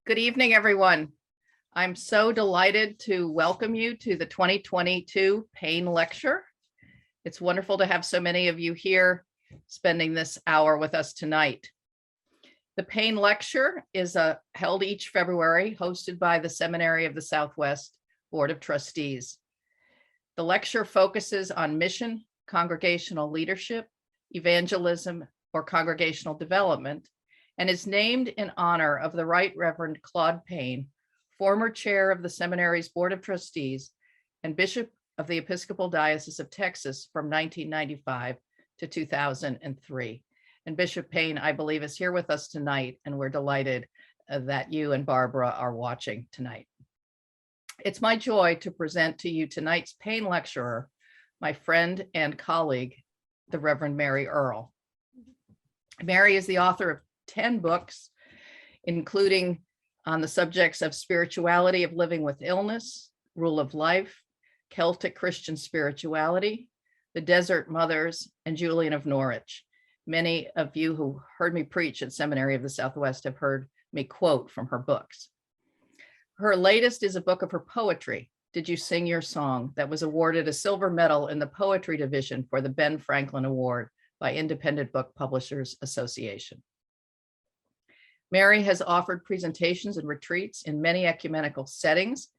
Good evening, everyone. I'm so delighted to welcome you to the 2022 Payne Lecture. It's wonderful to have so many of you here spending this hour with us tonight. The Payne Lecture is held each February, hosted by the Seminary of the Southwest Board of Trustees. The lecture focuses on mission, congregational leadership, evangelism, or congregational development, and is named in honor of the Right Reverend Claude Payne, former chair of the seminary's Board of Trustees and Bishop of the Episcopal Diocese of Texas from 1995 to 2003. And Bishop Payne, I believe, is here with us tonight, and we're delighted that you and Barbara are watching tonight. It's my joy to present to you tonight's Payne lecturer, my friend and colleague, the Reverend Mary Earle. Mary is the author of 10 books, including on the subjects of spirituality of living with illness, rule of life, Celtic Christian spirituality, the Desert Mothers, and Julian of Norwich. Many of you who heard me preach at Seminary of the Southwest have heard me quote from her books. Her latest is a book of her poetry, Did You Sing Your Song?, that was awarded a silver medal in the poetry division for the Ben Franklin Award by Independent Book Publishers Association. Mary has offered presentations and retreats in many ecumenical settings,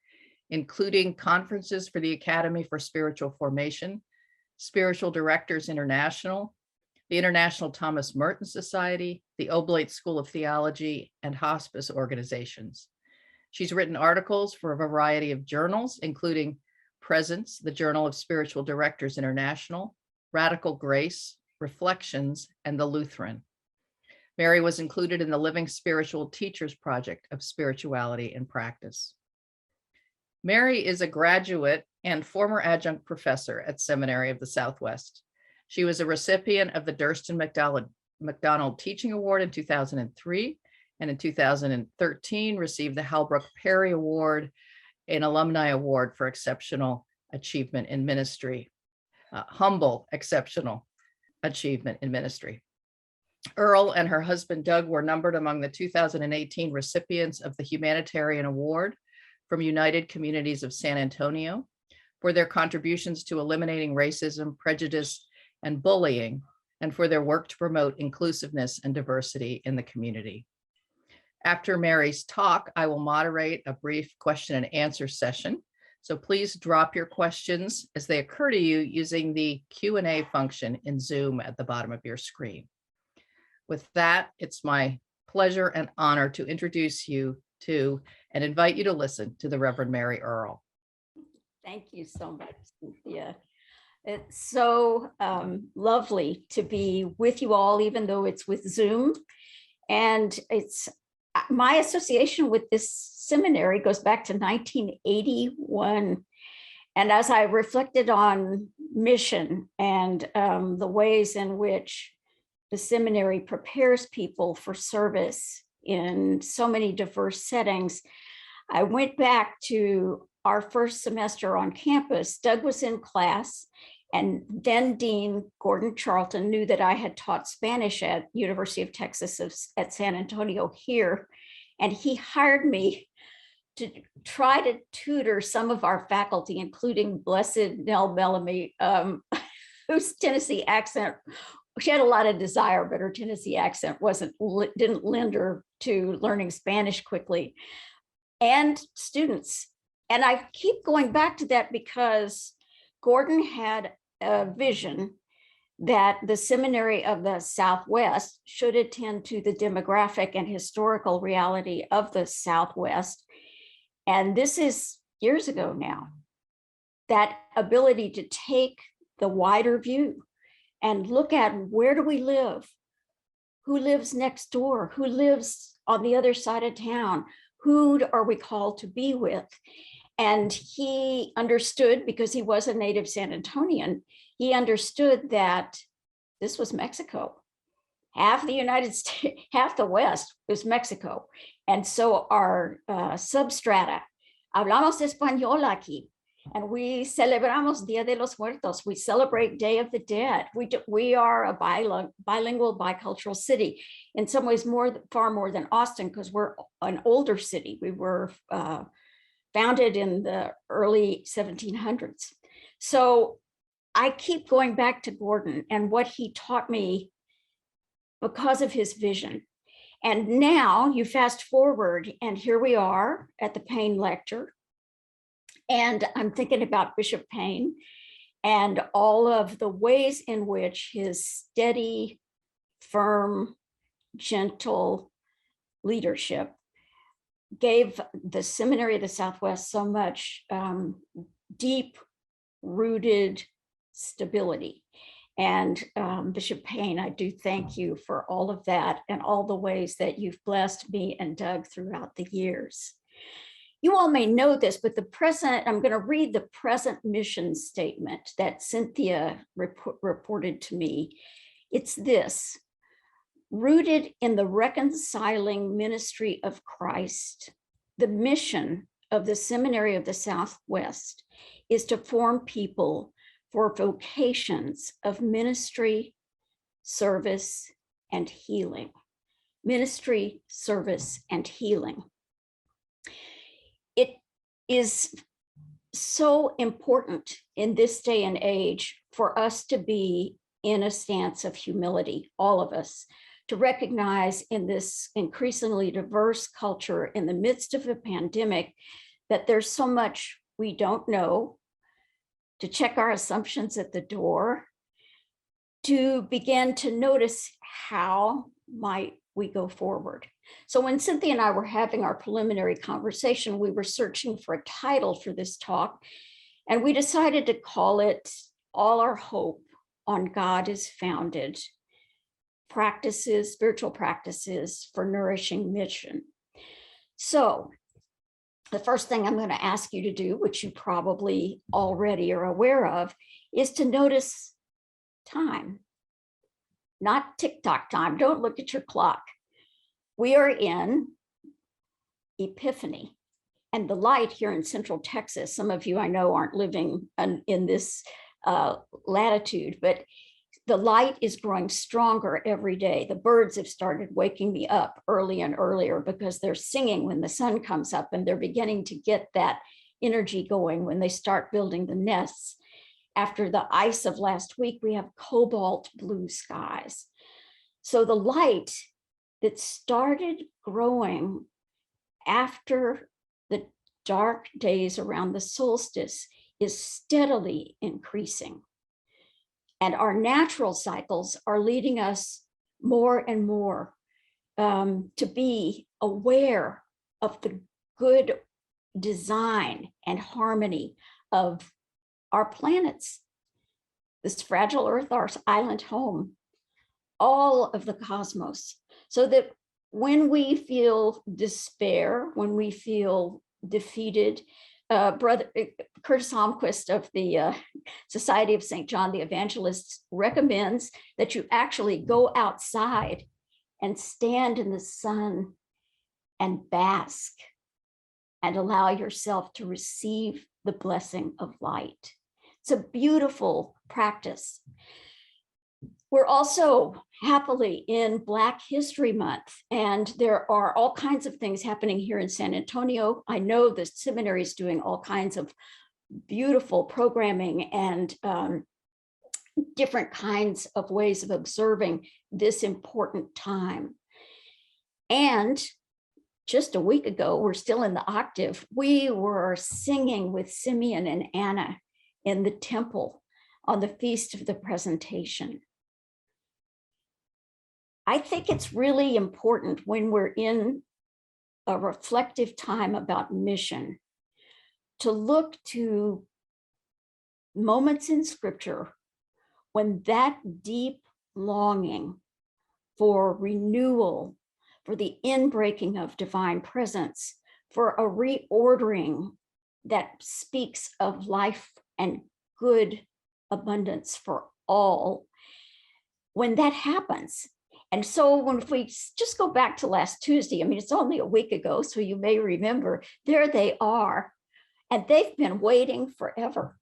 including conferences for the Academy for Spiritual Formation, Spiritual Directors International, the International Thomas Merton Society, the Oblate School of Theology, and hospice organizations. She's written articles for a variety of journals, including Presence, the Journal of Spiritual Directors International, Radical Grace, Reflections, and the Lutheran. Mary was included in the Living Spiritual Teachers Project of Spirituality and Practice. Mary is a graduate and former adjunct professor at Seminary of the Southwest. She was a recipient of the Durston McDonald Teaching Award in 2003, and in 2013 received the Halbrook Perry Award, an alumni award for exceptional achievement in ministry, humble exceptional achievement in ministry. Earle and her husband Doug were numbered among the 2018 recipients of the Humanitarian Award from United Communities of San Antonio for their contributions to eliminating racism, prejudice, and bullying, and for their work to promote inclusiveness and diversity in the community. After Mary's talk, I will moderate a brief question and answer session. So please drop your questions as they occur to you using the Q&A function in Zoom at the bottom of your screen. With that, it's my pleasure and honor to introduce you to and invite you to listen to the Reverend Mary Earle. Thank you so much, Cynthia. It's so lovely to be with you all, even though it's with Zoom. And it's my association with this seminary goes back to 1981. And as I reflected on mission and the ways in which the seminary prepares people for service in so many diverse settings, I went back to our first semester on campus. Doug was in class, and then Dean Gordon Charlton knew that I had taught Spanish at University of Texas at San Antonio here, and he hired me to try to tutor some of our faculty, including Blessed Nell Bellamy, whose Tennessee accent, she had a lot of desire, but her Tennessee accent didn't lend her to learning Spanish quickly, and students. And I keep going back to that because Gordon had a vision that the Seminary of the Southwest should attend to the demographic and historical reality of the Southwest. And this is years ago now, that ability to take the wider view and look at, where do we live? Who lives next door? Who lives on the other side of town? Who are we called to be with? And he understood, because he was a native San Antonian, he understood that this was Mexico. Half the United States, half the West was Mexico. And so our substrata, hablamos español aquí. And we celebramos Dia de los Muertos. We celebrate Day of the Dead. We are a bilingual, bicultural city. In some ways, far more than Austin, because we're an older city. We were founded in the early 1700s. So I keep going back to Gordon and what he taught me because of his vision. And now you fast forward, and here we are at the Payne Lecture. And I'm thinking about Bishop Payne and all of the ways in which his steady, firm, gentle leadership gave the Seminary of the Southwest so much deep-rooted stability. And Bishop Payne, I do thank you for all of that and all the ways that you've blessed me and Doug throughout the years. You all may know this, but I'm going to read the present mission statement that Cynthia reported to me. It's this: rooted in the reconciling ministry of Christ, the mission of the Seminary of the Southwest is to form people for vocations of ministry, service, and healing. Ministry, service, and healing. It is so important in this day and age for us to be in a stance of humility, all of us, to recognize in this increasingly diverse culture in the midst of a pandemic that there's so much we don't know, to check our assumptions at the door, to begin to notice how might we go forward. So when Cynthia and I were having our preliminary conversation, we were searching for a title for this talk, and we decided to call it All Our Hope on God is Founded, Practices, Spiritual Practices for Nourishing Mission. So the first thing I'm going to ask you to do, which you probably already are aware of, is to notice time, not TikTok time. Don't look at your clock. We are in Epiphany, and the light here in Central Texas, some of you I know aren't living in this latitude, but the light is growing stronger every day. The birds have started waking me up early and earlier because they're singing when the sun comes up, and they're beginning to get that energy going when they start building the nests. After the ice of last week, we have cobalt blue skies. So the light that started growing after the dark days around the solstice is steadily increasing. And our natural cycles are leading us more and more to be aware of the good design and harmony of our planets, this fragile Earth, our island home, all of the cosmos, so that when we feel despair, when we feel defeated, Brother Curtis Holmquist of the Society of St. John the Evangelist recommends that you actually go outside and stand in the sun and bask and allow yourself to receive the blessing of light. It's a beautiful practice. We're also happily in Black History Month, and there are all kinds of things happening here in San Antonio. I know the seminary is doing all kinds of beautiful programming and different kinds of ways of observing this important time. And just a week ago, we're still in the octave, we were singing with Simeon and Anna in the temple on the Feast of the Presentation. I think it's really important when we're in a reflective time about mission to look to moments in Scripture when that deep longing for renewal, for the inbreaking of divine presence, for a reordering that speaks of life and good abundance for all, when that happens. And so if we just go back to last Tuesday, I mean, it's only a week ago, so you may remember, there they are And they've been waiting forever.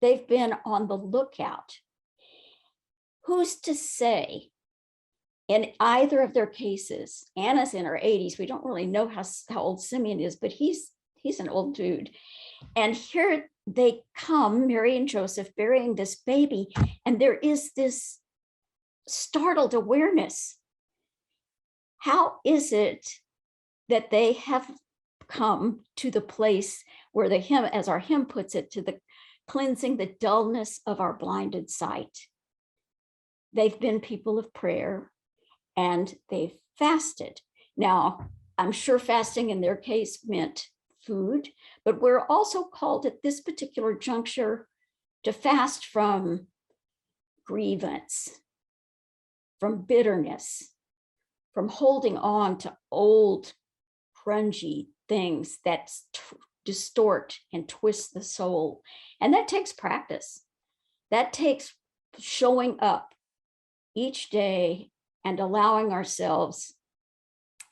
They've been on the lookout. Who's to say in either of their cases? Anna's in her 80s. We don't really know how old Simeon is, but he's an old dude. And here they come, Mary and Joseph, burying this baby. And there is this startled awareness. How is it that they have come to the place where the hymn, as our hymn puts it, to the cleansing the dullness of our blinded sight? They've been people of prayer and they've fasted. Now, I'm sure fasting in their case meant food, but we're also called at this particular juncture to fast from grievance, from bitterness, from holding on to old, grungy things that distort and twist the soul. And that takes practice. That takes showing up each day and allowing ourselves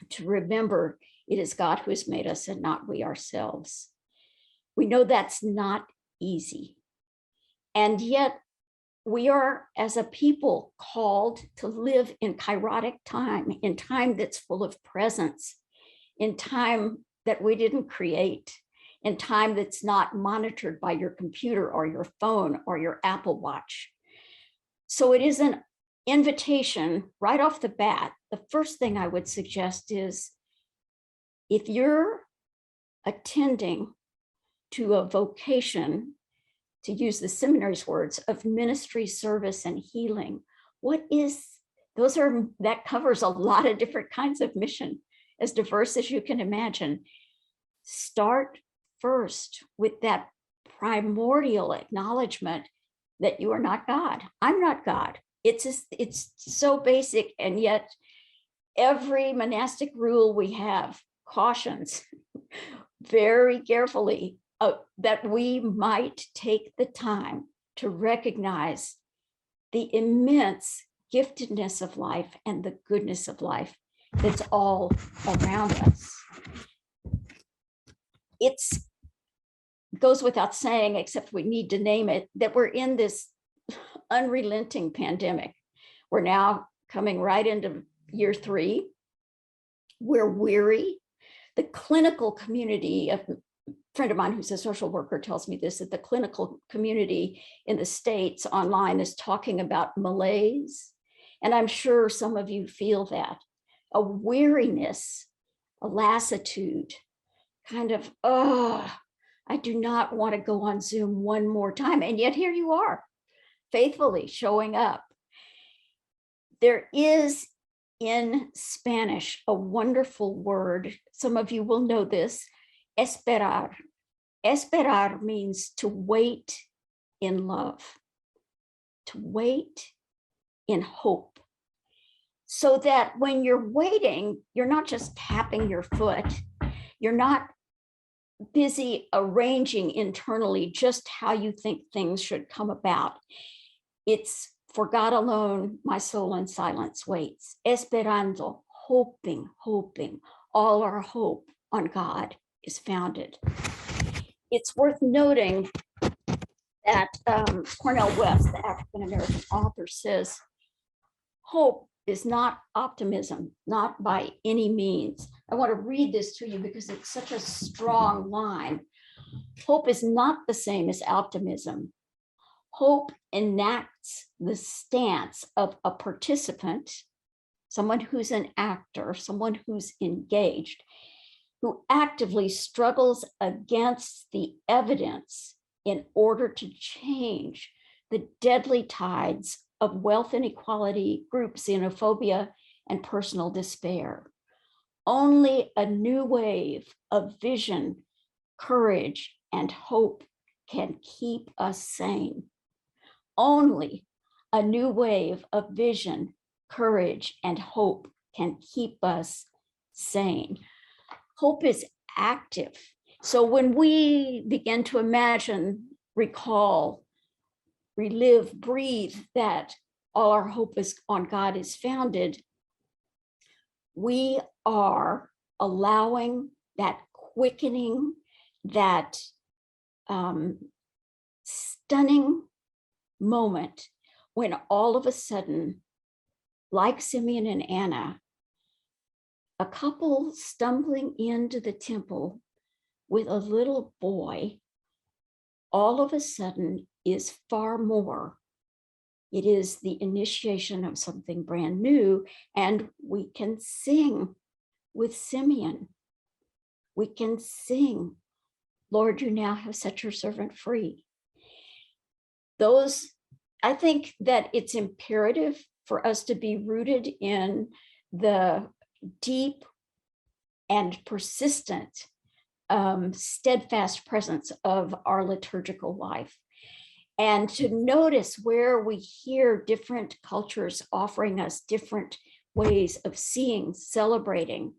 to remember it is God who has made us and not we ourselves. We know that's not easy. And yet we are, as a people, called to live in kairotic time, in time that's full of presence, in time that we didn't create, in time that's not monitored by your computer or your phone or your Apple Watch. So it is an invitation right off the bat. The first thing I would suggest is, if you're attending to a vocation, to use the seminary's words, of ministry, service, and healing, that covers a lot of different kinds of mission, as diverse as you can imagine. Start first with that primordial acknowledgement that you are not God. I'm not God. It's so basic, and yet every monastic rule we have cautions very carefully that we might take the time to recognize the immense giftedness of life and the goodness of life that's all around us. It goes without saying, except we need to name it, that we're in this unrelenting pandemic. We're now coming right into year 3. We're weary. The clinical community, a friend of mine who's a social worker tells me this, that the clinical community in the States online is talking about malaise. And I'm sure some of you feel that. A weariness, a lassitude, kind of, I do not want to go on Zoom one more time. And yet here you are, faithfully showing up. There is in Spanish a wonderful word. Some of you will know this, esperar. Esperar means to wait in love, to wait in hope. So that when you're waiting, you're not just tapping your foot. You're not busy arranging internally just how you think things should come about. It's for God alone, my soul in silence waits. Esperando, hoping. All our hope on God is founded. It's worth noting that Cornel West, the African-American author, says, hope is not optimism, not by any means. I want to read this to you because it's such a strong line. Hope is not the same as optimism. Hope enacts the stance of a participant, someone who's an actor, someone who's engaged, who actively struggles against the evidence in order to change the deadly tides of wealth inequality, group xenophobia, and personal despair. Only a new wave of vision, courage, and hope can keep us sane. Only a new wave of vision, courage, and hope can keep us sane. Hope is active. So when we begin to imagine, recall, relive, breathe that all our hope is on God is founded, we are allowing that quickening, that stunning moment when all of a sudden, like Simeon and Anna, a couple stumbling into the temple with a little boy, all of a sudden is far more. It is the initiation of something brand new, and we can sing with Simeon. We can sing, Lord, you now have set your servant free. I think that it's imperative for us to be rooted in the deep and persistent, steadfast presence of our liturgical life, and to notice where we hear different cultures offering us different ways of seeing, celebrating.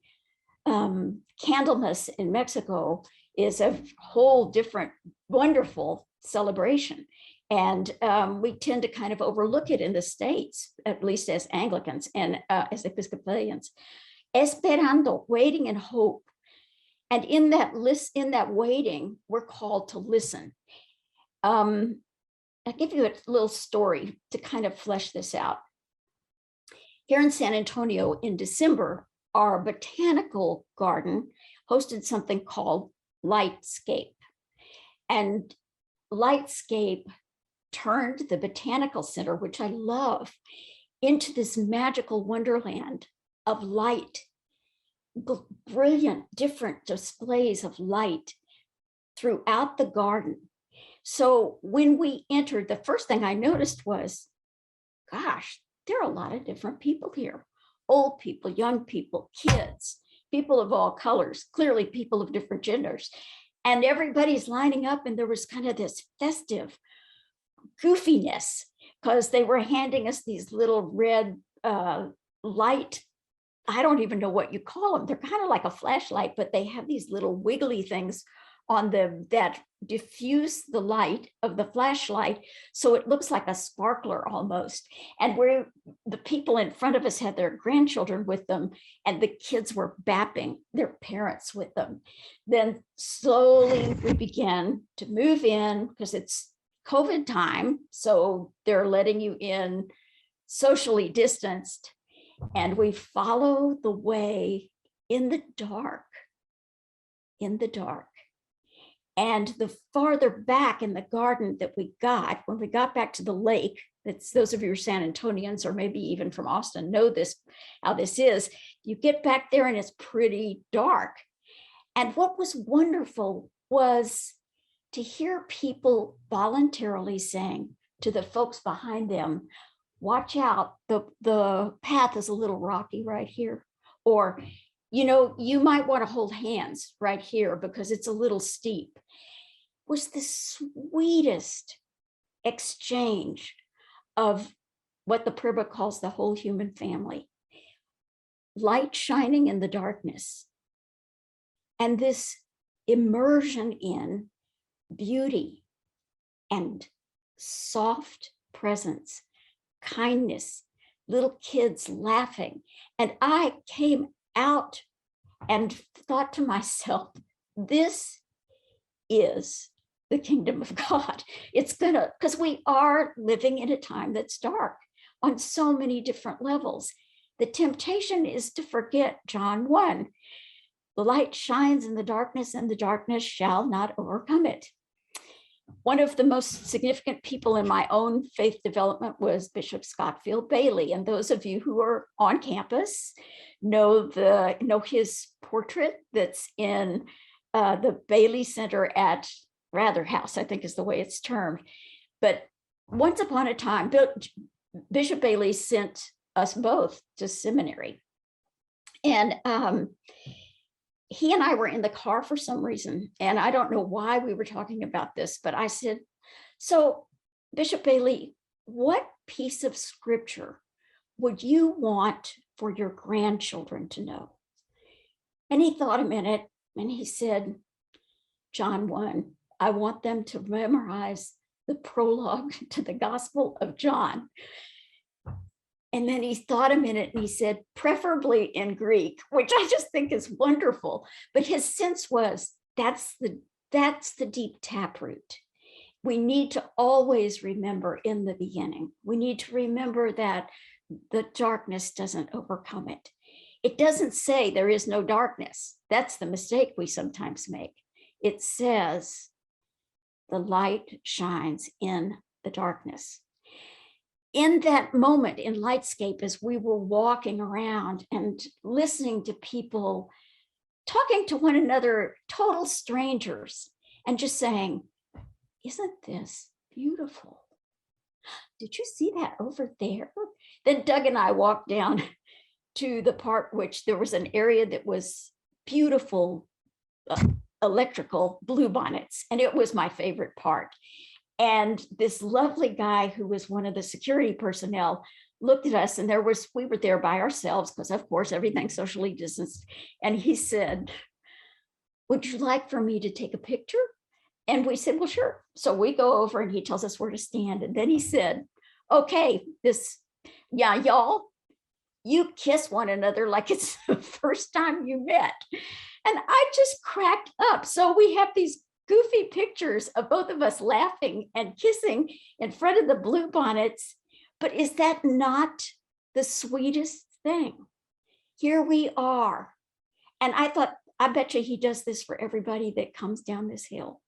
Candlemas in Mexico is a whole different, wonderful celebration. And we tend to kind of overlook it in the States, at least as Anglicans and as Episcopalians. Esperando, waiting in hope. And in that waiting, we're called to listen. I'll give you a little story to kind of flesh this out. Here in San Antonio in December, our botanical garden hosted something called Lightscape. And Lightscape turned the Botanical Center, which I love, into this magical wonderland of light, brilliant, different displays of light throughout the garden. So when we entered, the first thing I noticed was, gosh, there are a lot of different people here. Old people, young people, kids, people of all colors, clearly people of different genders. And everybody's lining up, and there was kind of this festive goofiness because they were handing us these little red light, I don't even know what you call them. They're kind of like a flashlight, but they have these little wiggly things on them that diffuse the light of the flashlight, so it looks like a sparkler almost. And where the people in front of us had their grandchildren with them, and the kids were bapping their parents with them. Then slowly we began to move in because it's COVID time, so they're letting you in socially distanced, and we follow the way in the dark. And the farther back in the garden that we got, when we got back to the lake, that's those of you who are San Antonians or maybe even from Austin know this, how this is, you get back there and it's pretty dark. And what was wonderful was to hear people voluntarily saying to the folks behind them, watch out, the path is a little rocky right here. Or, you know, you might want to hold hands right here because it's a little steep. Was the sweetest exchange of what the prayer book calls the whole human family. Light shining in the darkness. And this immersion in beauty and soft presence, kindness, little kids laughing. And I came out and thought to myself, this is the kingdom of God. It's because we are living in a time that's dark on so many different levels. The temptation is to forget John 1. The light shines in the darkness, and the darkness shall not overcome it. One of the most significant people in my own faith development was Bishop Scottfield Bailey. And those of you who are on campus know his portrait that's in the Bailey Center at Rather House, I think is the way it's termed. But once upon a time, Bishop Bailey sent us both to seminary. And he and I were in the car for some reason, and I don't know why we were talking about this, but I said, so Bishop Bailey, what piece of scripture would you want for your grandchildren to know? And he thought a minute and he said, John 1, I want them to memorize the prologue to the Gospel of John. And then he thought a minute and he said, preferably in Greek, which I just think is wonderful. But his sense was, that's the that's the deep taproot. We need to always remember in the beginning. We need to remember that the darkness doesn't overcome it. It doesn't say there is no darkness. That's the mistake we sometimes make. It says the light shines in the darkness. In that moment in Lightscape, as we were walking around and listening to people talking to one another, total strangers, and just saying, isn't this beautiful? Did you see that over there? Then Doug and I walked down to the part which there was an area that was beautiful electrical bluebonnets, and it was my favorite part. And this lovely guy who was one of the security personnel looked at us, and we were there by ourselves because of course everything's socially distanced. And he said, would you like for me to take a picture? And we said, well, sure. So we go over and he tells us where to stand. And then he said, okay, y'all, you kiss one another like it's the first time you met. And I just cracked up. So we have these goofy pictures of both of us laughing and kissing in front of the bluebonnets. But is that not the sweetest thing? Here we are. And I thought, I bet you he does this for everybody that comes down this hill.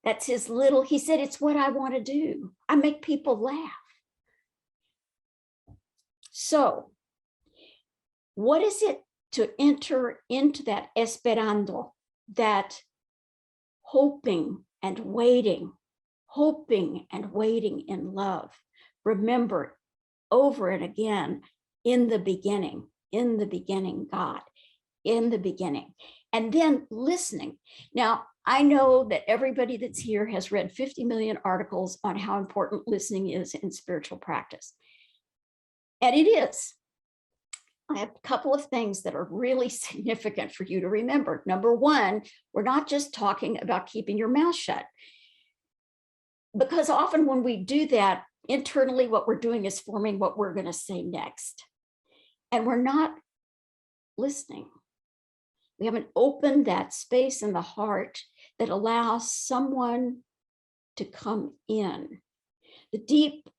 That's his little, he said, it's what I want to do. I make people laugh. So what is it to enter into that esperando, that hoping and waiting in love? Remember over and again, in the beginning, God, in the beginning. And then listening. Now, I know that everybody that's here has read 50 million articles on how important listening is in spiritual practice. And it is. I have a couple of things that are really significant for you to remember. Number one, we're not just talking about keeping your mouth shut. Because often when we do that, internally, what we're doing is forming what we're going to say next. And we're not listening. We haven't opened that space in the heart that allows someone to come in. The deep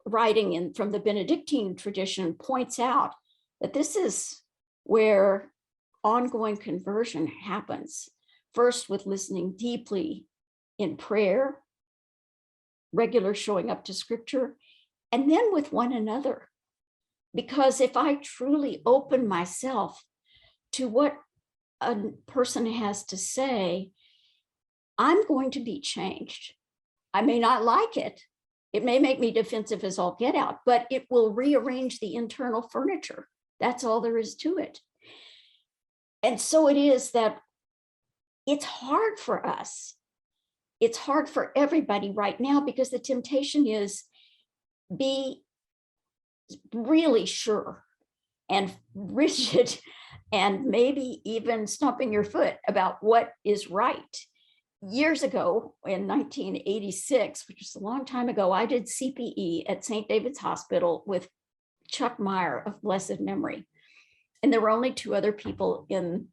writing from the Benedictine tradition points out that this is where ongoing conversion happens. First, with listening deeply in prayer, regular showing up to scripture, and then with one another. Because if I truly open myself to what a person has to say, I'm going to be changed. I may not like it. It may make me defensive as all get out, but it will rearrange the internal furniture. That's all there is to it. And so it is that it's hard for us. It's hard for everybody right now because the temptation is be really sure and rigid and maybe even stomping your foot about what is right. Years ago, in 1986, which is a long time ago, I did CPE at St. David's Hospital with Chuck Meyer of blessed memory. And there were only two other people in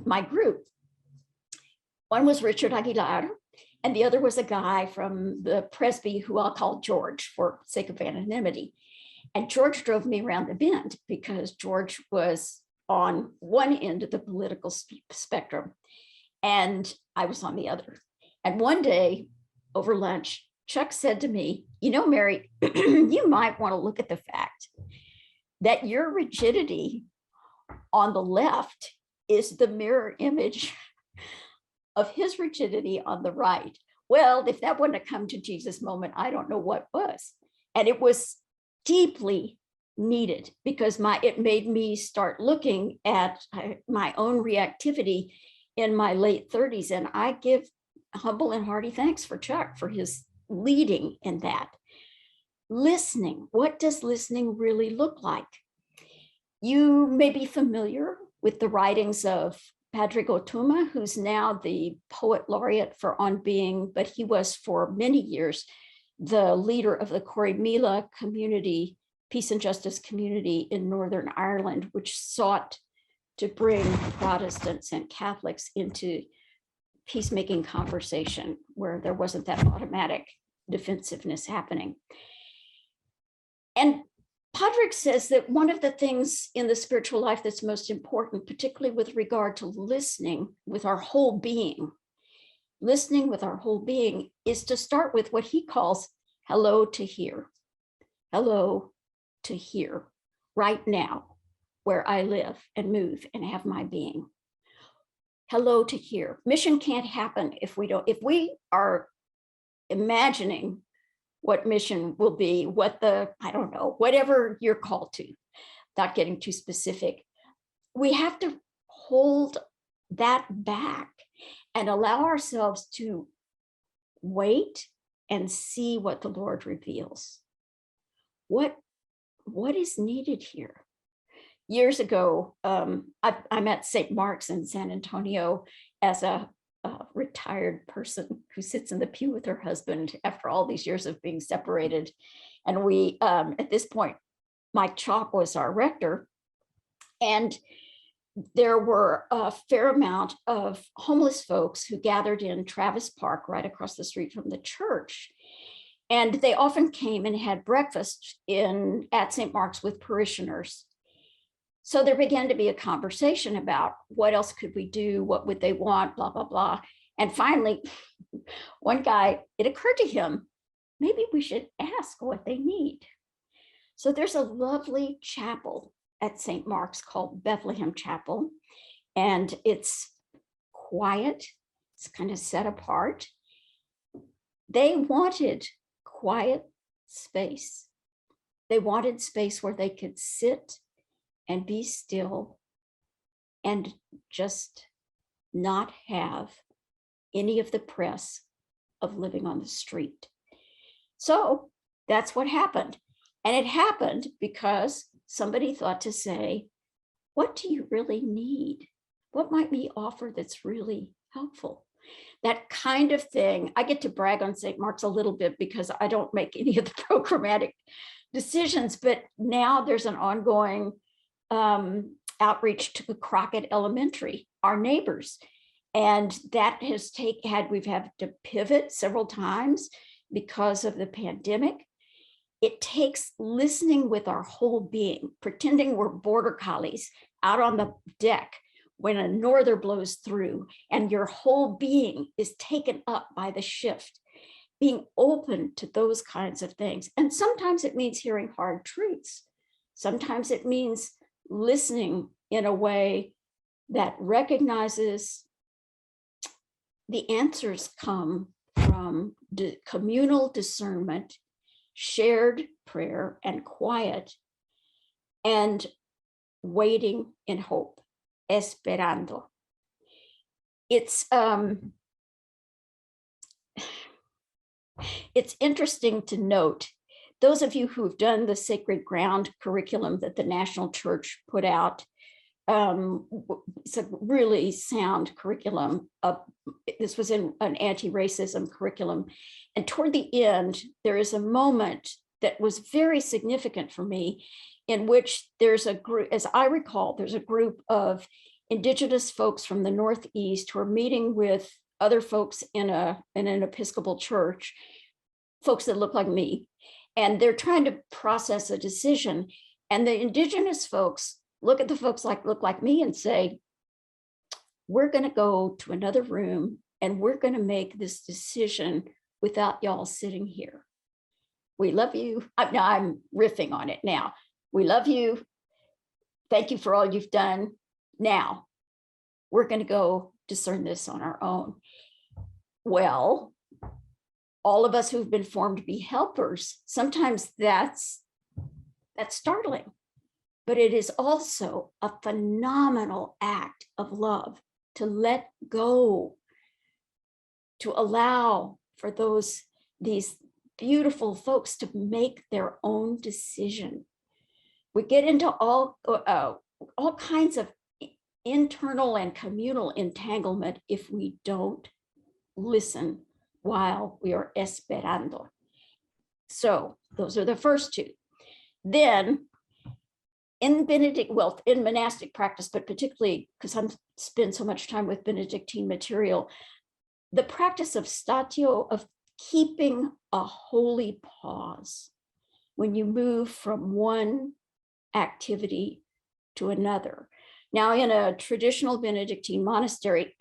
my group. One was Richard Aguilar, and the other was a guy from the Presby who I'll call George for sake of anonymity. And George drove me around the bend because George was on one end of the political spectrum and I was on the other. And one day over lunch, Chuck said to me, you know, Mary, you might want to look at the fact that your rigidity on the left is the mirror image of his rigidity on the right. Well, if that wouldn't have come to Jesus moment, I don't know what was. And it was deeply needed because it made me start looking at my own reactivity in my late 30s. And I give humble and hearty thanks for Chuck for his leading in that. Listening, what does listening really look like? You may be familiar with the writings of Patrick Otuma, who's now the poet laureate for On Being, but he was for many years the leader of the Corrymeela community, peace and justice community in Northern Ireland, which sought to bring Protestants and Catholics into peacemaking conversation where there wasn't that automatic defensiveness happening. And Padraig says that one of the things in the spiritual life that's most important, particularly with regard to listening with our whole being, is to start with what he calls hello to here. Hello to here, right now, where I live and move and have my being. Hello to here. Mission can't happen if we are imagining what mission will be, whatever you're called to, not getting too specific. We have to hold that back and allow ourselves to wait and see what the Lord reveals. What is needed here? Years ago, I'm at St. Mark's in San Antonio as a retired person who sits in the pew with her husband after all these years of being separated. And we, at this point, Mike Chalk was our rector. And there were a fair amount of homeless folks who gathered in Travis Park right across the street from the church. And they often came and had breakfast at St. Mark's with parishioners. So there began to be a conversation about what else could we do? What would they want? Blah, blah, blah. And finally, one guy, it occurred to him, maybe we should ask what they need. So there's a lovely chapel at St. Mark's called Bethlehem Chapel. And it's quiet. It's kind of set apart. They wanted quiet space. They wanted space where they could sit and be still and just not have any of the press of living on the street. So that's what happened. And it happened because somebody thought to say, what do you really need? What might we offer that's really helpful? That kind of thing. I get to brag on St. Mark's a little bit because I don't make any of the programmatic decisions, but now there's an ongoing outreach to the Crockett Elementary, our neighbors. And that has we've had to pivot several times because of the pandemic. It takes listening with our whole being, pretending we're border collies out on the deck when a norther blows through and your whole being is taken up by the shift, being open to those kinds of things. And sometimes it means hearing hard truths. Sometimes it means listening in a way that recognizes the answers come from communal discernment, shared prayer and quiet, and waiting in hope, esperando. It's interesting to note, those of you who've done the Sacred Ground curriculum that the National Church put out, it's a really sound curriculum. This was in an anti-racism curriculum. And toward the end, there is a moment that was very significant for me in which there's a group, as I recall, there's a group of Indigenous folks from the Northeast who are meeting with other folks in an Episcopal church, folks that look like me, and they're trying to process a decision. And the Indigenous folks look at the folks look like me and say, we're going to go to another room and we're going to make this decision without y'all sitting here. We love you. I'm riffing on it now. We love you. Thank you for all you've done. Now, we're going to go discern this on our own. Well, all of us who've been formed to be helpers, sometimes that's startling, but it is also a phenomenal act of love to let go, to allow for these beautiful folks to make their own decision. We get into all kinds of internal and communal entanglement if we don't listen while we are esperando. So those are the first two. Then in monastic practice, but particularly because I spend so much time with Benedictine material, the practice of statio, of keeping a holy pause when you move from one activity to another. Now, in a traditional Benedictine monastery,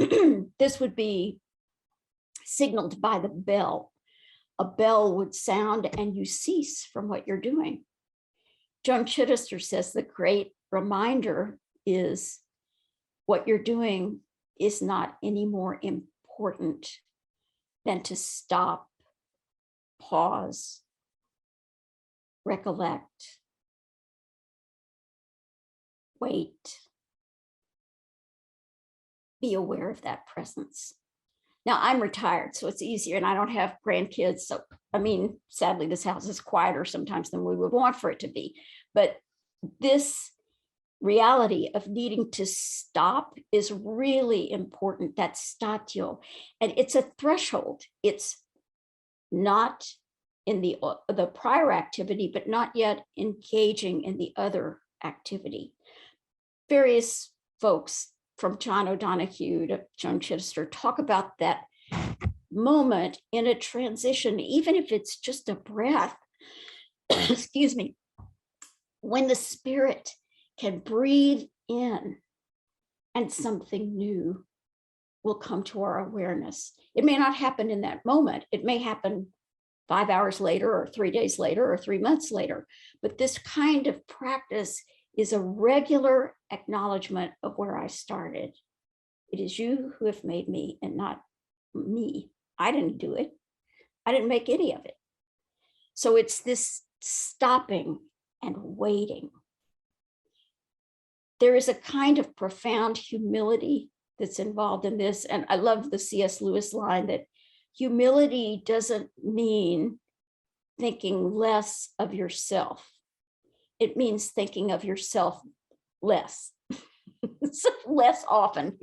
this would be signaled by the bell. A bell would sound and you cease from what you're doing. John Chittister says the great reminder is what you're doing is not any more important than to stop, pause, recollect, wait, be aware of that presence. Now, I'm retired, so it's easier, and I don't have grandkids. So, I mean, sadly, this house is quieter sometimes than we would want for it to be. But this reality of needing to stop is really important, that statio. And it's a threshold. It's not in the prior activity, but not yet engaging in the other activity. Various folks from John O'Donohue to Joan Chittister talk about that moment in a transition, even if it's just a breath, excuse me, when the spirit can breathe in and something new will come to our awareness. It may not happen in that moment. It may happen 5 hours later or 3 days later or 3 months later, but this kind of practice is a regular acknowledgement of where I started. It is you who have made me and not me. I didn't do it. I didn't make any of it. So it's this stopping and waiting. There is a kind of profound humility that's involved in this. And I love the C.S. Lewis line that humility doesn't mean thinking less of yourself. It means thinking of yourself less, less often,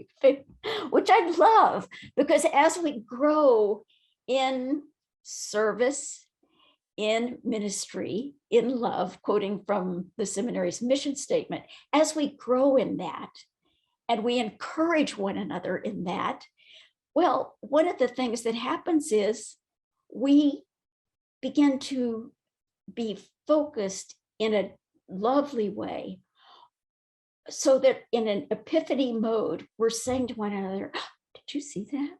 which I love, because as we grow in service, in ministry, in love, quoting from the seminary's mission statement, as we grow in that and we encourage one another in that, well, one of the things that happens is we begin to be focused in a lovely way, so that in an epiphany mode, we're saying to one another, oh, did you see that?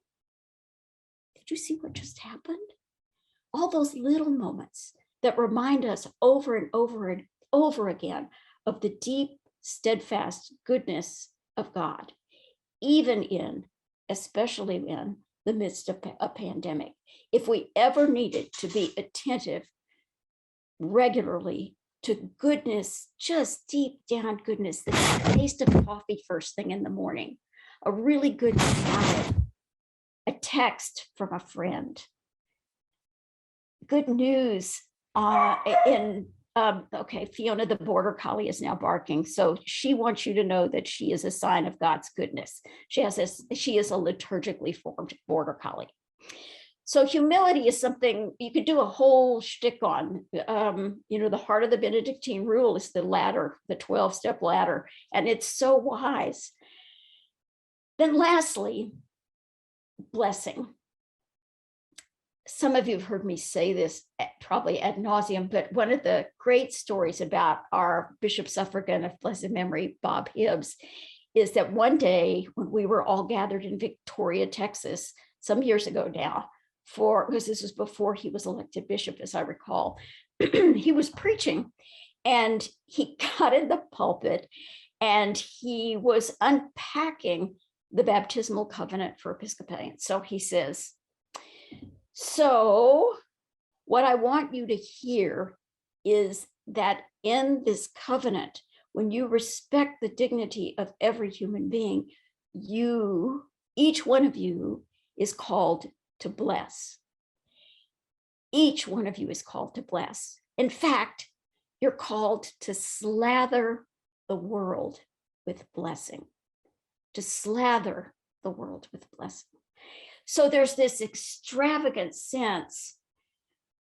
Did you see what just happened? All those little moments that remind us over and over and over again of the deep, steadfast goodness of God, even in, especially in the midst of a pandemic. If we ever needed to be attentive regularly to goodness, just deep down goodness, the taste of coffee first thing in the morning, a really good salad, a text from a friend, good news okay, Fiona, the border collie, is now barking. So she wants you to know that she is a sign of God's goodness. She is a liturgically formed border collie. So humility is something you could do a whole shtick on. The heart of the Benedictine rule is the ladder, the 12-step ladder, and it's so wise. Then lastly, blessing. Some of you have heard me say this probably ad nauseum, but one of the great stories about our Bishop Suffragan of blessed memory, Bob Hibbs, is that one day when we were all gathered in Victoria, Texas, some years ago now, because this was before he was elected bishop, as I recall, he was preaching and he got in the pulpit and he was unpacking the baptismal covenant for Episcopalians. So he says, so what I want you to hear is that in this covenant, when you respect the dignity of every human being, each one of you is called to bless. Each one of you is called to bless. In fact, you're called to slather the world with blessing, to slather the world with blessing. So there's this extravagant sense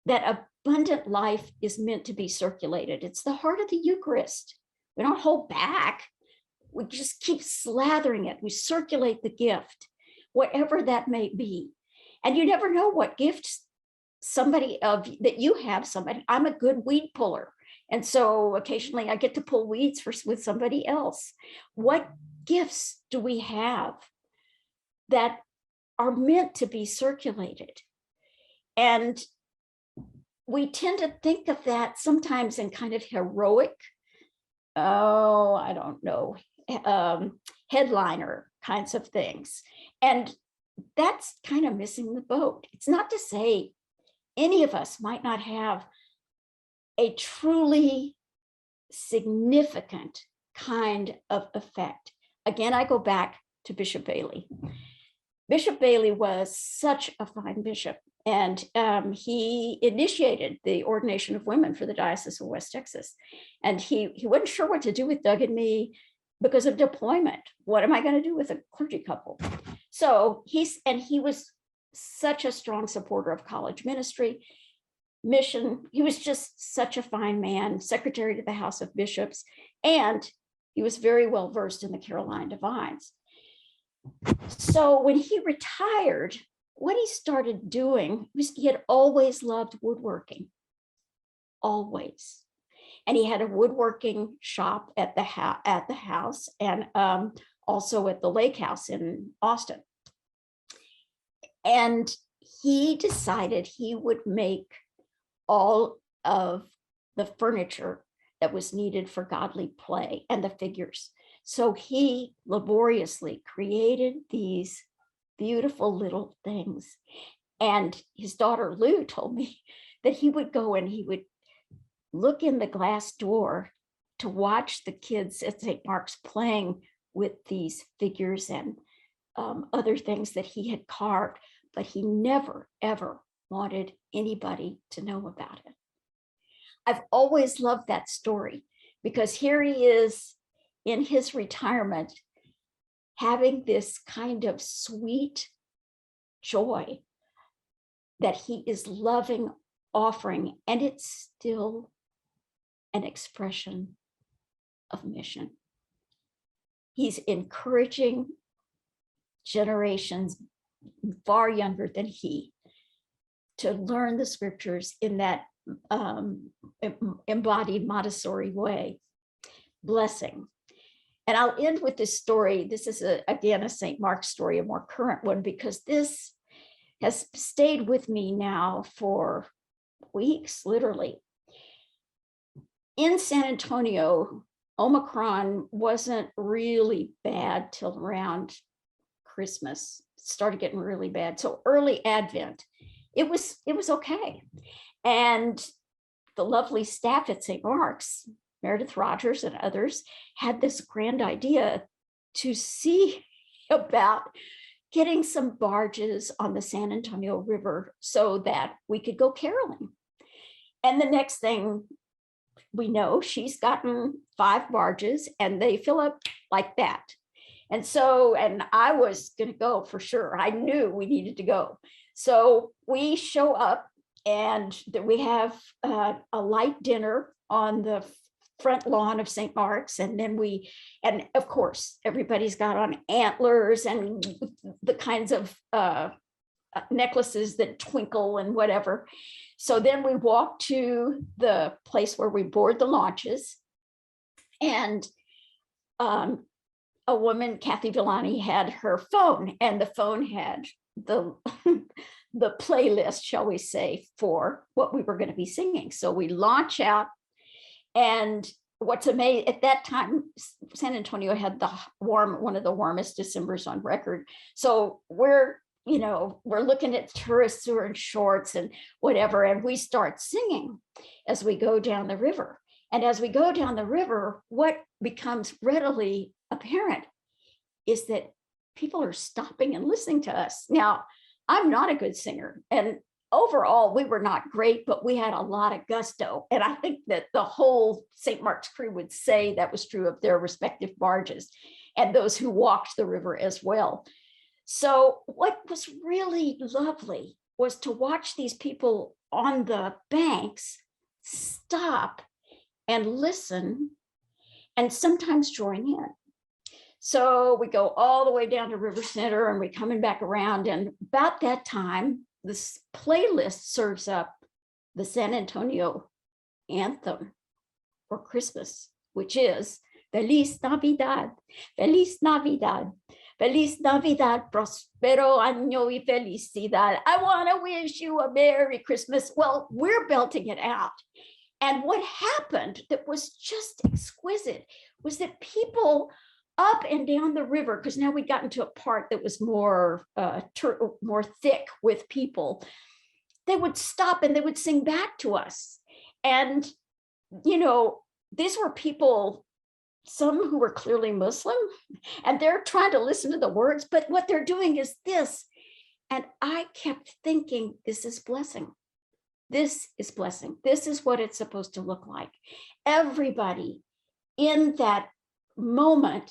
that abundant life is meant to be circulated. It's the heart of the Eucharist. We don't hold back. We just keep slathering it. We circulate the gift, whatever that may be. And you never know what gifts that you have somebody. I'm a good weed puller. And so occasionally I get to pull weeds with somebody else. What gifts do we have that are meant to be circulated? And we tend to think of that sometimes in kind of heroic, I don't know, headliner kinds of things. And that's kind of missing the boat. It's not to say any of us might not have a truly significant kind of effect. Again, I go back to Bishop Bailey. Bishop Bailey was such a fine bishop, and he initiated the ordination of women for the Diocese of West Texas. And he wasn't sure what to do with Doug and me because of deployment. What am I going to do with a clergy couple? So he was such a strong supporter of college ministry, mission. He was just such a fine man, secretary to the House of Bishops, and he was very well versed in the Caroline Divines. So when he retired, what he started doing was he had always loved woodworking, always. And he had a woodworking shop at the house and also at the Lake House in Austin. And he decided he would make all of the furniture that was needed for godly play and the figures. So he laboriously created these beautiful little things. And his daughter Lou told me that he would go and he would look in the glass door to watch the kids at St. Mark's playing with these figures and other things that he had carved, but he never, ever wanted anybody to know about it. I've always loved that story because here he is in his retirement, having this kind of sweet joy that he is loving, offering, and it's still an expression of mission. He's encouraging generations far younger than he to learn the scriptures in that embodied Montessori way. Blessing. And I'll end with this story. This is, again, a St. Mark's story, a more current one, because this has stayed with me now for weeks, literally. In San Antonio, Omicron wasn't really bad till around Christmas. It started getting really bad. So early Advent, it was okay. And the lovely staff at St. Mark's, Meredith Rogers and others, had this grand idea to see about getting some barges on the San Antonio River so that we could go caroling. And the next thing we know, she's gotten 5 barges and they fill up like that. And so, and I was going to go for sure. I knew we needed to go. So we show up and we have a light dinner on the front lawn of St. Mark's. And then and of course, everybody's got on antlers and the kinds of necklaces that twinkle and whatever. So then we walk to the place where we board the launches. And a woman, Kathy Villani, had her phone, and the phone had the playlist, shall we say, for what we were going to be singing. So we launch out. And what's amazing, at that time, San Antonio had one of the warmest Decembers on record. So we're looking at tourists who are in shorts and whatever, and we start singing as we go down the river. And as we go down the river, what becomes readily apparent is that people are stopping and listening to us. Now, I'm not a good singer, and overall, we were not great, but we had a lot of gusto. And I think that the whole St. Mark's crew would say that was true of their respective barges and those who walked the river as well. So what was really lovely was to watch these people on the banks stop and listen and sometimes join in. So we go all the way down to River Center and we're coming back around. And about that time, this playlist serves up the San Antonio anthem for Christmas, which is Feliz Navidad, Feliz Navidad, Feliz Navidad, Prospero Año y Felicidad. I want to wish you a Merry Christmas. Well, we're belting it out. And what happened that was just exquisite was that people up and down the river, because now we'd gotten to a part that was more thick with people, they would stop and they would sing back to us. And, you know, these were people, some who were clearly Muslim, and they're trying to listen to the words, but what they're doing is this. And I kept thinking, this is blessing. This is blessing. This is what it's supposed to look like. Everybody in that moment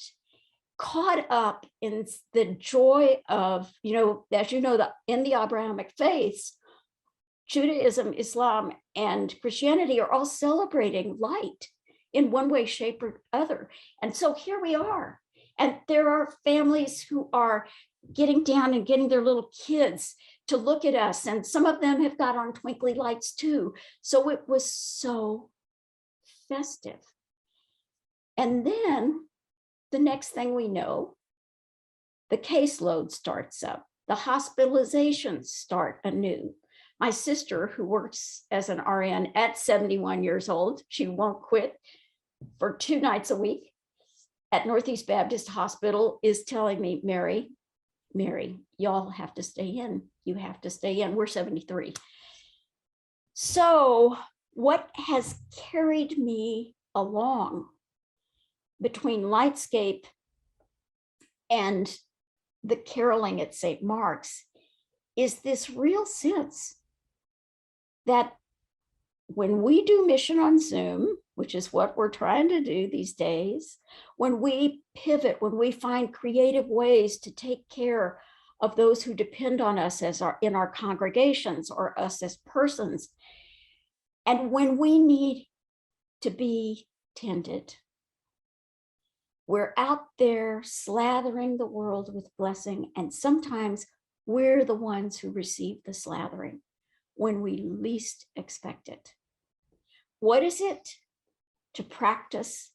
caught up in the joy of, you know, as you know, in the Abrahamic faiths, Judaism, Islam, and Christianity are all celebrating light in one way, shape, or other. And so here we are. And there are families who are getting down and getting their little kids to look at us. And some of them have got on twinkly lights too. So it was so festive. And then the next thing we know, the caseload starts up. The hospitalizations start anew. My sister, who works as an RN at 71 years old, she won't quit for 2 nights a week at Northeast Baptist Hospital, is telling me, Mary, y'all have to stay in. You have to stay in. We're 73. So what has carried me along between Lightscape and the caroling at St. Mark's is this real sense that when we do mission on Zoom, which is what we're trying to do these days, when we pivot, when we find creative ways to take care of those who depend on us in our congregations or us as persons, and when we need to be tended, we're out there slathering the world with blessing, and sometimes we're the ones who receive the slathering when we least expect it. What is it to practice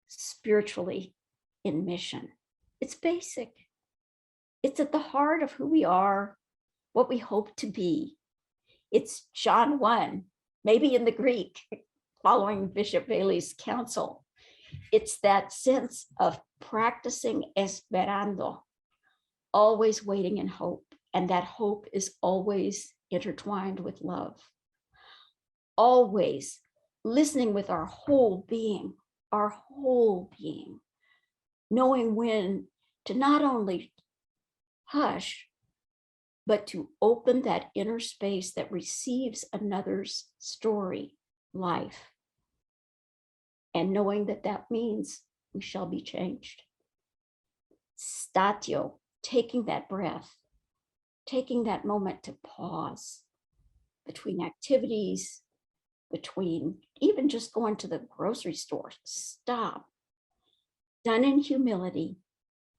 spiritually in mission? It's basic. It's at the heart of who we are, what we hope to be. It's John 1, maybe in the Greek, following Bishop Bailey's counsel. It's that sense of practicing esperando, always waiting in hope. And that hope is always intertwined with love. Always listening with our whole being, knowing when to not only hush, but to open that inner space that receives another's story, life. And knowing that that means we shall be changed. Statio, taking that breath, taking that moment to pause between activities, between even just going to the grocery store, stop, done in humility,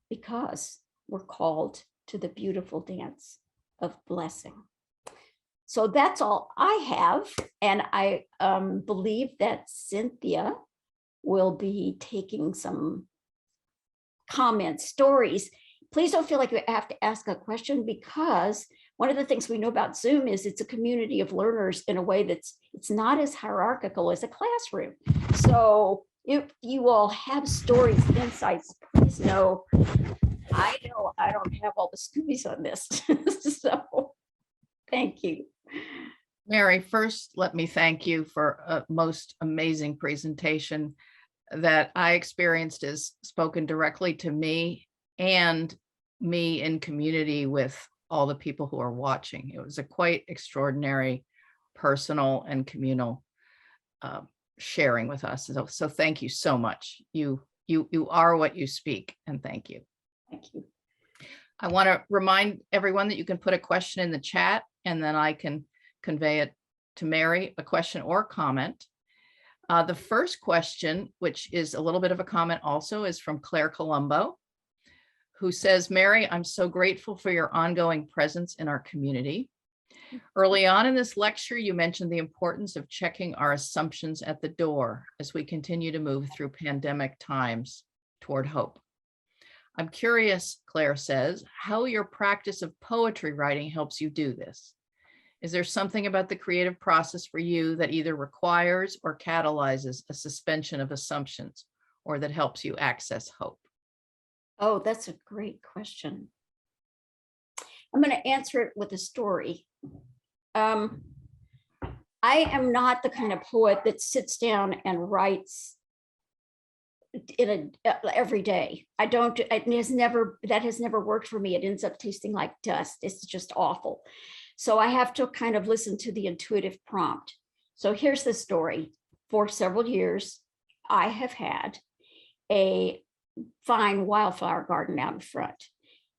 because we're called to the beautiful dance of blessing. So that's all I have. And I believe that Cynthia will be taking some comments, stories. Please don't feel like you have to ask a question, because one of the things we know about Zoom is it's a community of learners in a way it's not as hierarchical as a classroom. So if you all have stories, insights, please know I don't have all the scoobies on this. So thank you. Mary, first, let me thank you for a most amazing presentation that I experienced as spoken directly to me and me in community with all the people who are watching. It was a quite extraordinary personal and communal sharing with us. So thank you so much. You are what you speak, and thank you. Thank you. I want to remind everyone that you can put a question in the chat, and then I can convey it to Mary, a question or comment. The first question, which is a little bit of a comment also, is from Claire Colombo. who says, Mary, I'm so grateful for your ongoing presence in our community. Early on in this lecture, you mentioned the importance of checking our assumptions at the door as we continue to move through pandemic times toward hope. I'm curious, Claire says, how your practice of poetry writing helps you do this. Is there something about the creative process for you that either requires or catalyzes a suspension of assumptions, or that helps you access hope? Oh, that's a great question. I'm going to answer it with a story. I am not the kind of poet that sits down and writes every day. I don't, that has never worked for me. It ends up tasting like dust. It's just awful. So I have to kind of listen to the intuitive prompt. So here's the story. For several years, I have had a fine wildflower garden out in front.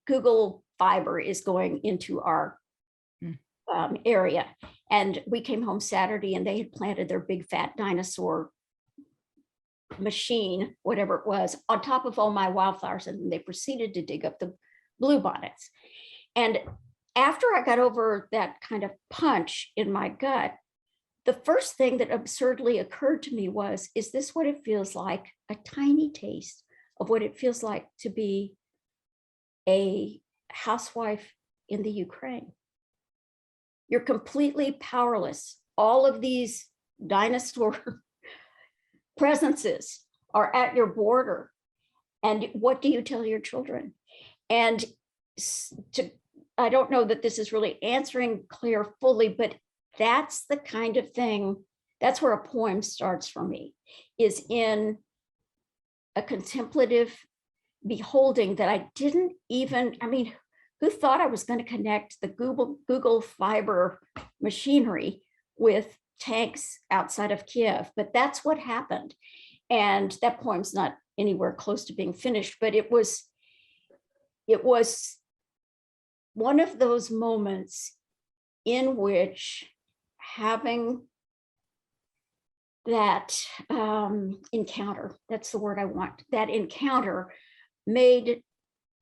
Google Fiber is going into our area. And we came home Saturday and they had planted their big fat dinosaur machine, whatever it was, on top of all my wildflowers. And they proceeded to dig up the bluebonnets. And after I got over that kind of punch in my gut, the first thing that absurdly occurred to me was, is this what it feels like? A tiny taste of what it feels like to be a housewife in the Ukraine. You're completely powerless. All of these dinosaur presences are at your border. And what do you tell your children? And I don't know that this is really answering Claire fully, but that's the kind of thing, that's where a poem starts for me, is in a contemplative beholding that I didn't even, I mean, who thought I was going to connect the Google Fiber machinery with tanks outside of Kiev? But that's what happened. And that poem's not anywhere close to being finished, but it was one of those moments in which having that encounter, that's the word I want, that encounter made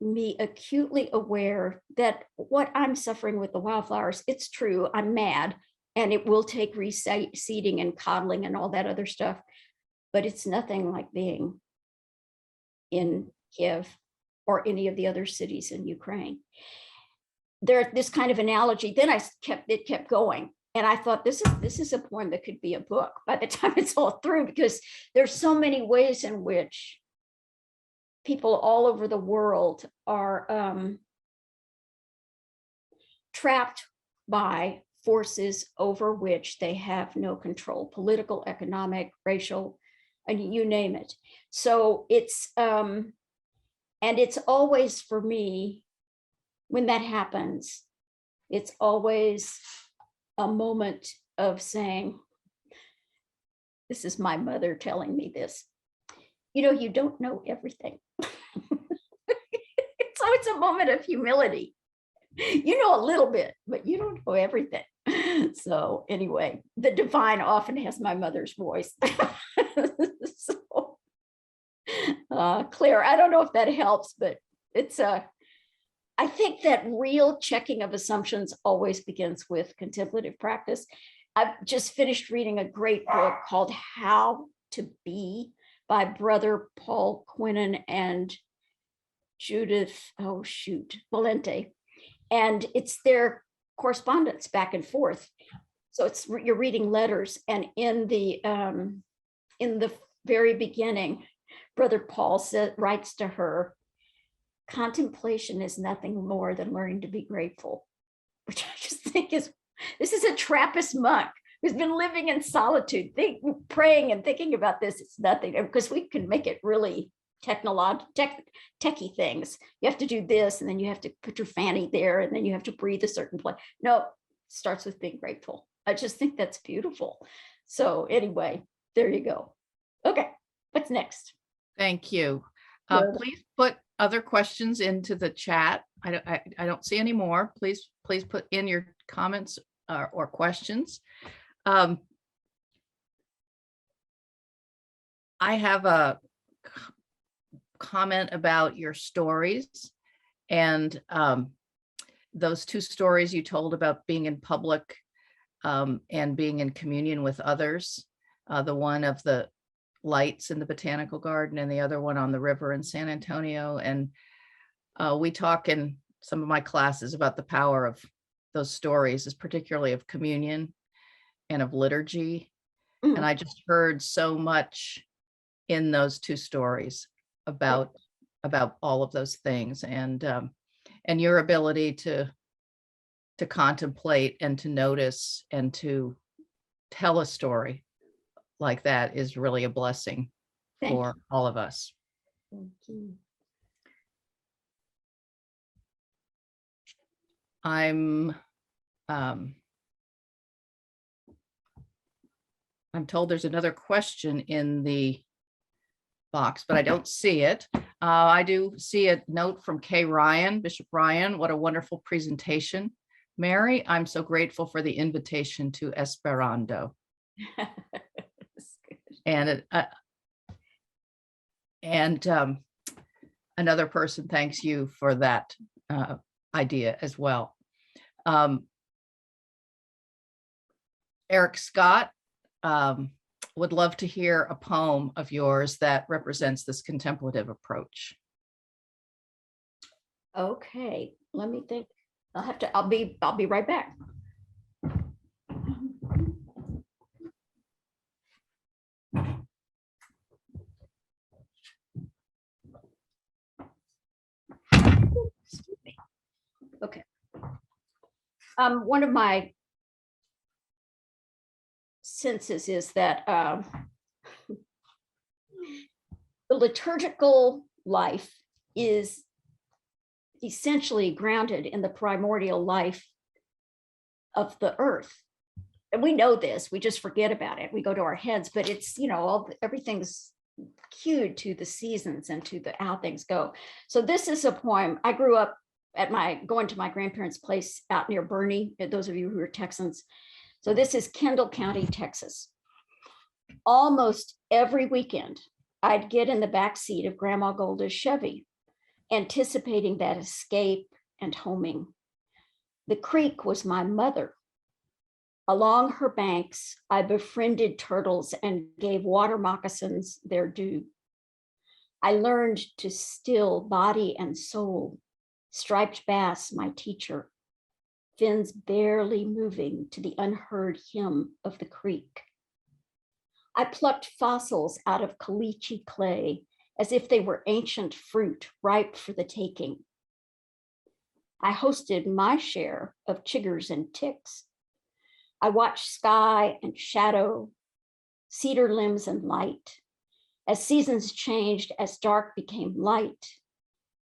me acutely aware that what I'm suffering with the wildflowers, it's true, I'm mad, and it will take reseeding and coddling and all that other stuff, but it's nothing like being in Kiev or any of the other cities in Ukraine. There, this kind of analogy, then it kept going. And I thought, this is a poem that could be a book by the time it's all through, because there's so many ways in which people all over the world are trapped by forces over which they have no control, political, economic, racial, and you name it. So it's, and it's always, for me, when that happens, it's always a moment of saying, this is my mother telling me this, you know, you don't know everything. So it's a moment of humility. You know a little bit, but you don't know everything. So anyway, the divine often has my mother's voice. So, Claire, I don't know if that helps, but it's I think that real checking of assumptions always begins with contemplative practice. I've just finished reading a great book called How to Be by Brother Paul Quinnen and Judith, Valente. And it's their correspondence back and forth. So it's, you're reading letters, and in the very beginning, Brother Paul writes to her, contemplation is nothing more than learning to be grateful, which I just think is, this is a Trappist monk who's been living in solitude, praying and thinking about this. It's nothing, because we can make it really techie things. You have to do this, and then you have to put your fanny there, and then you have to breathe a certain place. No, it starts with being grateful. I just think that's beautiful. So anyway, there you go. Okay, what's next? Thank you. Please put other questions into the chat. I don't see any more. Please put in your comments or questions. I have a comment about your stories. And those two stories you told about being in public and being in communion with others, the one of the lights in the botanical garden and the other one on the river in San Antonio. And we talk in some of my classes about the power of those stories, is particularly of communion and of liturgy. Mm. And I just heard so much in those two stories about all of those things, and your ability to contemplate and to notice and to tell a story like that is really a blessing for all of us. Thank you. I'm told there's another question in the box, but I don't see it. I do see a note from Kay Ryan, Bishop Ryan. What a wonderful presentation. Mary, I'm so grateful for the invitation to Esperando. And another person thanks you for that idea as well. Eric Scott would love to hear a poem of yours that represents this contemplative approach. Okay, let me think. I'll be right back. Excuse me. Okay. One of my senses is that the liturgical life is essentially grounded in the primordial life of the earth. And we know this, we just forget about it. We go to our heads, but it's, everything's cued to the seasons and to how things go. So this is a poem. I grew up going to my grandparents' place out near Bernie, those of you who are Texans. So this is Kendall County, Texas. Almost every weekend, I'd get in the back seat of Grandma Golda's Chevy, anticipating that escape and homing. The creek was my mother. Along her banks, I befriended turtles and gave water moccasins their due. I learned to still body and soul, striped bass, my teacher, fins barely moving to the unheard hymn of the creek. I plucked fossils out of caliche clay as if they were ancient fruit ripe for the taking. I hosted my share of chiggers and ticks. I watched sky and shadow, cedar limbs and light, as seasons changed, as dark became light,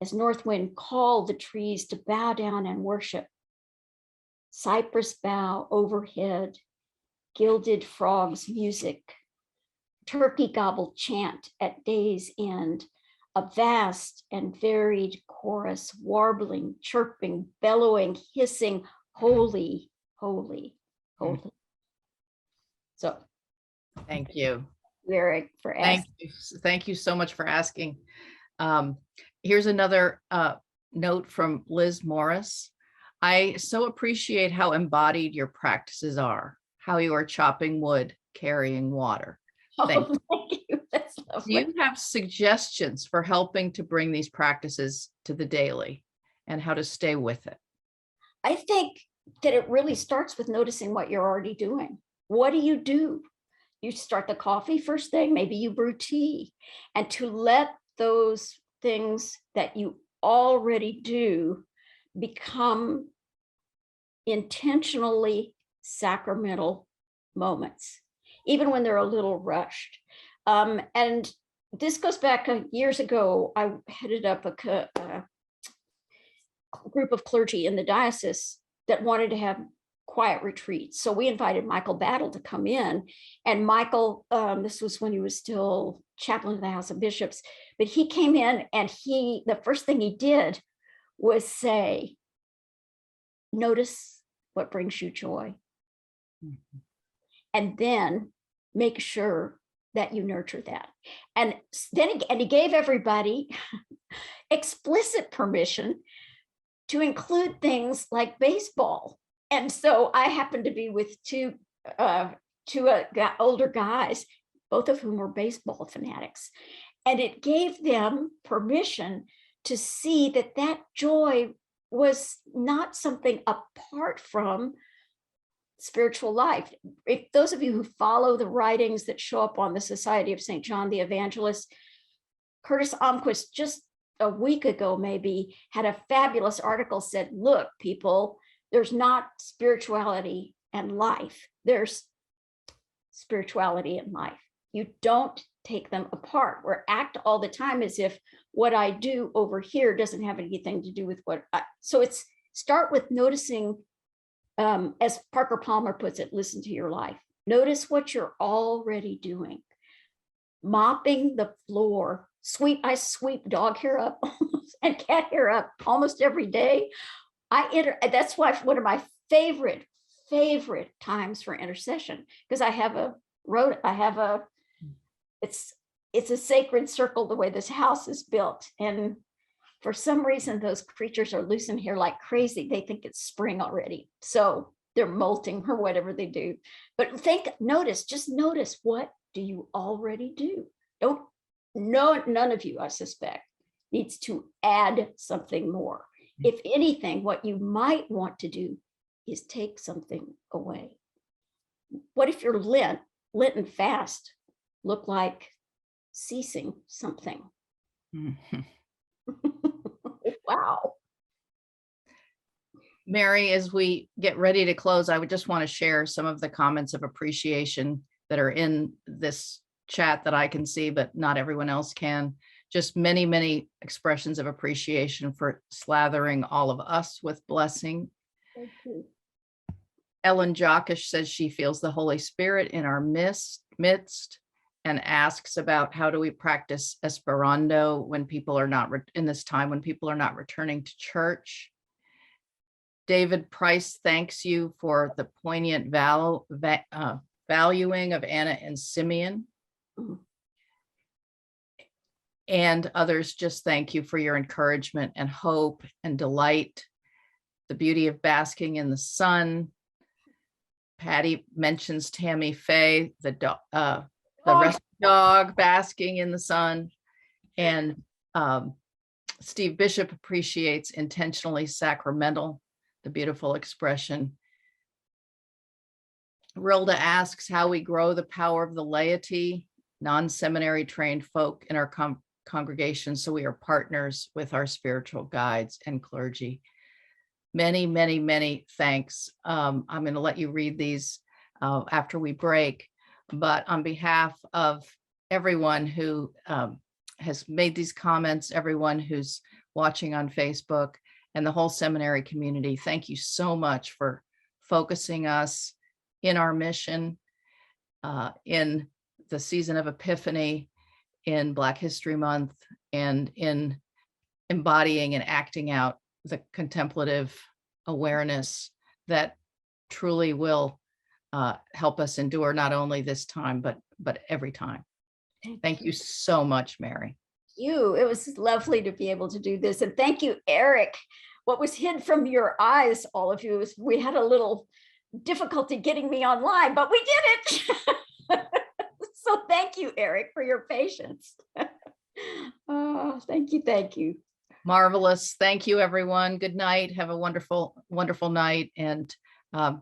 as north wind called the trees to bow down and worship. Cypress bough overhead, gilded frogs' music, turkey gobble chant at day's end, a vast and varied chorus, warbling, chirping, bellowing, hissing, holy, holy, holy. So thank you, Eric, for asking. Thank you so much for asking. Here's another note from Liz Morris. I so appreciate how embodied your practices are, how you are chopping wood, carrying water. Thank you. That's lovely. Do you have suggestions for helping to bring these practices to the daily and how to stay with it? I think that it really starts with noticing what you're already doing. What do? You start the coffee first thing, maybe you brew tea, and to let those things that you already do become intentionally sacramental moments, even when they're a little rushed. And this goes back years ago. I headed up a group of clergy in the diocese that wanted to have quiet retreats. So we invited Michael Battle to come in, and Michael, this was when he was still chaplain of the House of Bishops, but he came in and the first thing he did was say, notice what brings you joy. Mm-hmm. And then make sure that you nurture that. And then he gave everybody explicit permission to include things like baseball. And so I happened to be with two older guys, both of whom were baseball fanatics. And it gave them permission to see that that joy was not something apart from spiritual life. If those of you who follow the writings that show up on the Society of St. John the Evangelist, Curtis Almquist just a week ago maybe had a fabulous article, said, look, people, there's not spirituality and life. There's spirituality and life. You don't take them apart. We're act all the time as if what I do over here doesn't have anything to do with what so it's start with noticing, as Parker Palmer puts it, listen to your life. Notice what you're already doing. Mopping the floor. I sweep dog hair up and cat hair up almost every day. That's why one of my favorite times for intercession, because it's a sacred circle the way this house is built. And for some reason, those creatures are losing hair like crazy. They think it's spring already. So they're molting or whatever they do. But just notice, what do you already do? None of you, I suspect, needs to add something more. If anything, what you might want to do is take something away. What if your Lenten fast look like ceasing something? Wow. Mary, as we get ready to close, I would just want to share some of the comments of appreciation that are in this chat that I can see, but not everyone else can. Just many, many expressions of appreciation for slathering all of us with blessing. Thank you. Ellen Jockish says she feels the Holy Spirit in our midst and asks about how do we practice Esperanto when people are not in this time when people are not returning to church. David Price thanks you for the poignant valuing of Anna and Simeon. Mm-hmm. And others just thank you for your encouragement and hope and delight, the beauty of basking in the sun. Patty mentions Tammy Faye, the rescue dog basking in the sun. And Steve Bishop appreciates intentionally sacramental, the beautiful expression. Rilda asks how we grow the power of the laity, non-seminary trained folk in our congregation, so we are partners with our spiritual guides and clergy. Many, many, many thanks. I'm going to let you read these after we break, but on behalf of everyone who has made these comments, everyone who's watching on Facebook, and the whole seminary community, thank you so much for focusing us in our mission, in the season of Epiphany, in Black History Month, and in embodying and acting out the contemplative awareness that truly will help us endure not only this time, but every time. Thank you so much, Mary. It was lovely to be able to do this. And thank you, Eric. What was hid from your eyes, all of you, is we had a little difficulty getting me online, but we did it. So thank you, Eric, for your patience. Oh, thank you. Thank you. Marvelous. Thank you, everyone. Good night. Have a wonderful, wonderful night. And I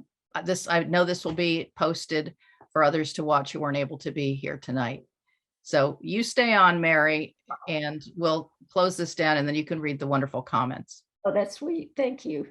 know this will be posted for others to watch who weren't able to be here tonight. So you stay on, Mary, and we'll close this down, and then you can read the wonderful comments. Oh, that's sweet. Thank you.